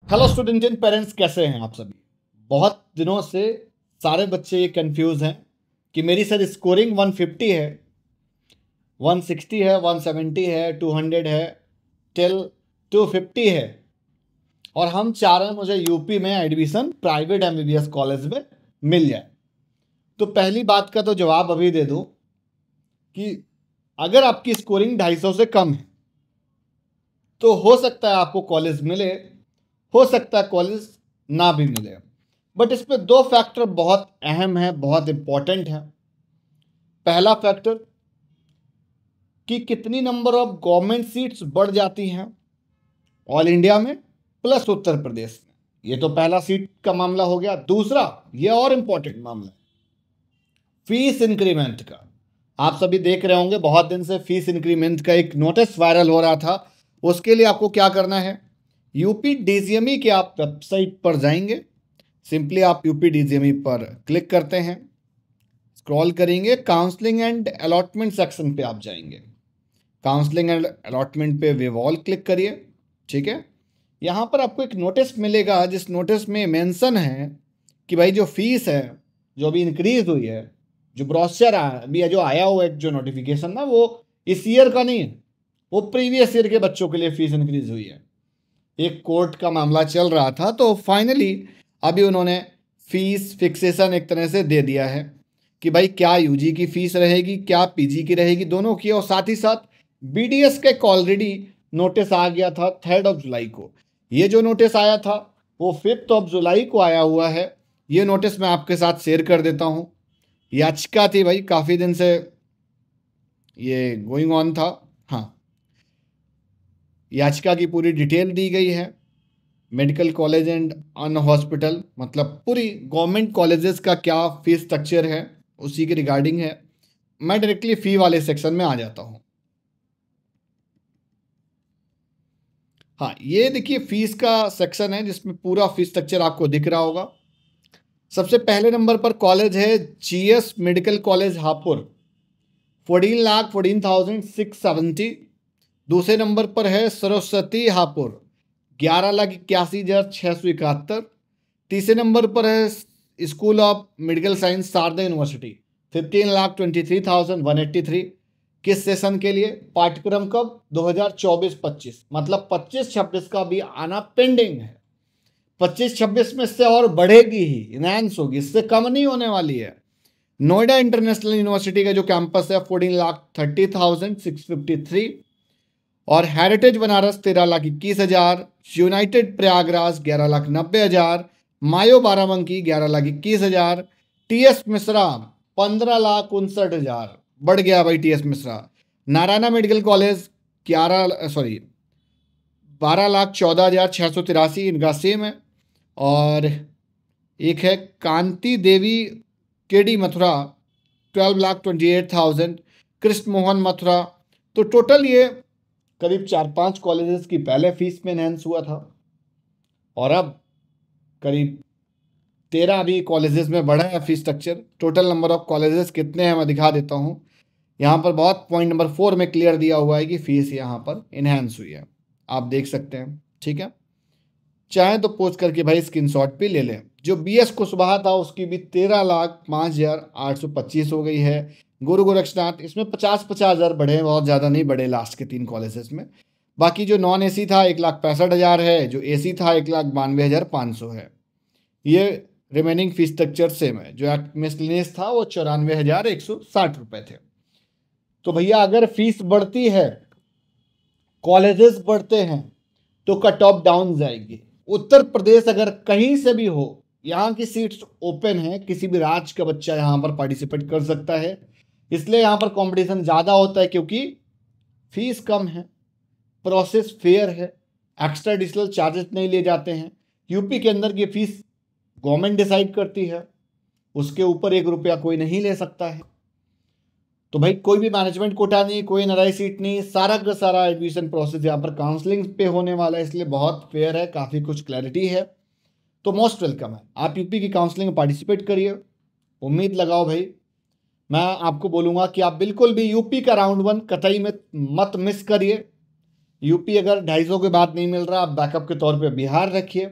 Hello student and parents, कैसे हैं आप सभी। बहुत दिनों से सारे बच्चे ये कंफ्यूज हैं कि मेरी सर स्कोरिंग 150 है, 160 है, 170 है, 200 है, टिल 250 है और हम चाह रहे हैं मुझे यूपी में एडमिशन प्राइवेट एमबीबीएस कॉलेज में मिल जाए। तो पहली बात का तो जवाब अभी दे दूं कि अगर आपकी स्कोरिंग 250 से कम है तो हो सकता है आपको कॉलेज मिले, हो सकता है कॉलेज ना भी मिले। बट इस पे दो फैक्टर बहुत अहम है, बहुत इंपॉर्टेंट है। पहला फैक्टर कि कितनी नंबर ऑफ गवर्नमेंट सीट्स बढ़ जाती हैं ऑल इंडिया में प्लस उत्तर प्रदेश में। ये तो पहला सीट का मामला हो गया। दूसरा, ये और इंपॉर्टेंट मामला है फीस इंक्रीमेंट का। आप सभी देख रहे होंगे बहुत दिन से फीस इंक्रीमेंट का एक नोटिस वायरल हो रहा था। उसके लिए आपको क्या करना है, यूपी डीजीएमई के आप वेबसाइट पर जाएंगे। सिंपली आप यूपी डीजीएमई पर क्लिक करते हैं, स्क्रॉल करेंगे, काउंसलिंग एंड अलॉटमेंट सेक्शन पे आप जाएंगे। काउंसलिंग एंड अलॉटमेंट पे विवॉल क्लिक करिए। ठीक है, यहाँ पर आपको एक नोटिस मिलेगा जिस नोटिस में मेंशन है कि भाई जो फीस है जो अभी इंक्रीज हुई है, जो ब्रोशर अभी जो आया हुआ है, जो नोटिफिकेशन ना, वो इस ईयर का नहीं है, वो प्रीवियस ईयर के बच्चों के लिए फीस इंक्रीज हुई है। एक कोर्ट का मामला चल रहा था तो फाइनली अभी उन्होंने फीस फिक्सेशन एक तरह से दे दिया है कि भाई क्या यूजी की फीस रहेगी, क्या पीजी की रहेगी, दोनों की। और साथ ही साथ बीडीएस का एक ऑलरेडी नोटिस आ गया था 3 जुलाई को। ये जो नोटिस आया था वो 5 जुलाई को आया हुआ है। ये नोटिस मैं आपके साथ शेयर कर देता हूँ। याचिका थी भाई, काफ़ी दिन से ये गोइंग ऑन था। हाँ, याचिका की पूरी डिटेल दी गई है। मेडिकल कॉलेज एंड अन हॉस्पिटल, मतलब पूरी गवर्नमेंट कॉलेजेस का क्या फीस स्ट्रक्चर है उसी के रिगार्डिंग है। मैं डायरेक्टली फ़ी वाले सेक्शन में आ जाता हूँ। हाँ, ये देखिए फीस का सेक्शन है जिसमें पूरा फीस स्ट्रक्चर आपको दिख रहा होगा। सबसे पहले नंबर पर कॉलेज है जीएस मेडिकल कॉलेज हापुड़, 14,14,670। दूसरे नंबर पर है सरस्वती हापुड़, 11,81,671। तीसरे नंबर पर है school of medical science Sharda university, 15,23,183। किस सेशन के लिए, पाठ्यक्रम कब, 2024-25, मतलब 25-26 का भी आना पेंडिंग है। 25-26 में इससे और बढ़ेगी ही, इनहैंस होगी, इससे कम नहीं होने वाली है। नोएडा इंटरनेशनल यूनिवर्सिटी का जो कैंपस है 14,30,653 और heritage Banaras 13,21,000, united Prayagraj 11,90,000, Mayo Barabanki 11,21,000, TS Mishra 15,59,000, बढ़ गया भाई TS Mishra. Narayana medical college 12,14,683, इनका सेम है। और एक है कांति देवी केडी मथुरा, 12,28,000, कृष्ण मोहन मथुरा। तो टोटल ये करीब 4-5 कॉलेजेस की पहले फीस में एनहेंस हुआ था और अब करीब 13 भी कॉलेजेस में बढ़ा है fees structure. Total number of colleges कितने हैं मैं दिखा देता हूँ। यहाँ पर बहुत पॉइंट नंबर 4 में क्लियर दिया हुआ है कि फीस यहाँ पर इन्हेंस हुई है, आप देख सकते हैं। ठीक है, चाहे तो पोस्ट करके भाई स्क्रीनशॉट भी ले लें। जो बीएस कुशवाहा था उसकी भी 13,05,825 हो गई है। गुरु गोरक्षनाथ, इसमें 50,000 बढ़े, बहुत ज़्यादा नहीं बढ़े लास्ट के 3 कॉलेजेस में। बाकी जो नॉन एसी था 1,65,000 है, जो एसी था 1,92,500 है। ये रिमेनिंग फीस स्ट्रक्चर सेम है। जो मिसलेनियस था वो 94,160 रुपये थे। तो भैया अगर फीस बढ़ती है, कॉलेजेस बढ़ते हैं, तो कट ऑफ डाउन जाएगी। उत्तर प्रदेश अगर कहीं से भी हो, यहाँ की सीट्स ओपन है, किसी भी राज्य का बच्चा यहाँ पर पार्टिसिपेट कर सकता है। इसलिए यहाँ पर कंपटीशन ज़्यादा होता है क्योंकि फीस कम है, प्रोसेस फेयर है, एक्स्ट्रा एडिशनल चार्जेस नहीं लिए जाते हैं। यूपी के अंदर की फीस गवर्नमेंट डिसाइड करती है, उसके ऊपर 1 रुपया कोई नहीं ले सकता है। तो भाई कोई भी मैनेजमेंट कोटा नहीं, कोई नराई सीट नहीं, सारा का सारा एडमिशन प्रोसेस यहाँ पर काउंसलिंग पे होने वाला है, इसलिए बहुत फेयर है, काफ़ी कुछ क्लैरिटी है। तो मोस्ट वेलकम है, आप यूपी की काउंसलिंग में पार्टिसिपेट करिए, उम्मीद लगाओ भाई। मैं आपको बोलूँगा कि आप बिल्कुल भी यूपी का राउंड 1 कतई में मत मिस करिए। यूपी अगर 250 के बाद नहीं मिल रहा, आप बैकअप के तौर पे बिहार रखिए,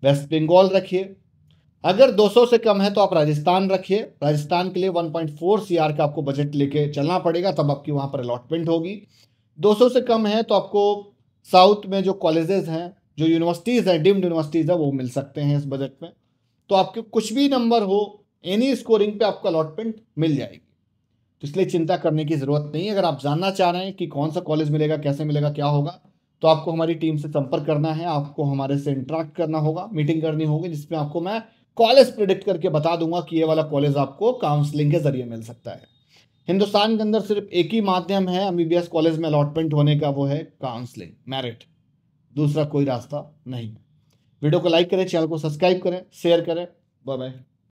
वेस्ट बंगाल रखिए। अगर 200 से कम है तो आप राजस्थान रखिए। राजस्थान के लिए 1.4 CR का आपको बजट लेके चलना पड़ेगा, तब आपकी वहाँ पर अलॉटमेंट होगी। 200 से कम है तो आपको साउथ में जो कॉलेजेस हैं, जो यूनिवर्सिटीज़ हैं, डीम्ड यूनिवर्सिटीज़ है, वो मिल सकते हैं इस बजट में। तो आपके कुछ भी नंबर हो, एनी स्कोरिंग पे आपको अलॉटमेंट मिल जाएगी। तो इसलिए चिंता करने की ज़रूरत नहीं है। अगर आप जानना चाह रहे हैं कि कौन सा कॉलेज मिलेगा, कैसे मिलेगा, क्या होगा, तो आपको हमारी टीम से संपर्क करना है, आपको हमारे से इंटरेक्ट करना होगा, मीटिंग करनी होगी, जिसमें आपको मैं कॉलेज प्रिडिक्ट करके बता दूंगा कि ये वाला कॉलेज आपको काउंसलिंग के जरिए मिल सकता है। हिंदुस्तान के अंदर सिर्फ एक ही माध्यम है एमबीबीएस कॉलेज में अलॉटमेंट होने का, वो है काउंसलिंग, मेरिट। दूसरा कोई रास्ता नहीं। वीडियो को लाइक करें, चैनल को सब्सक्राइब करें, शेयर करें। Bye bye.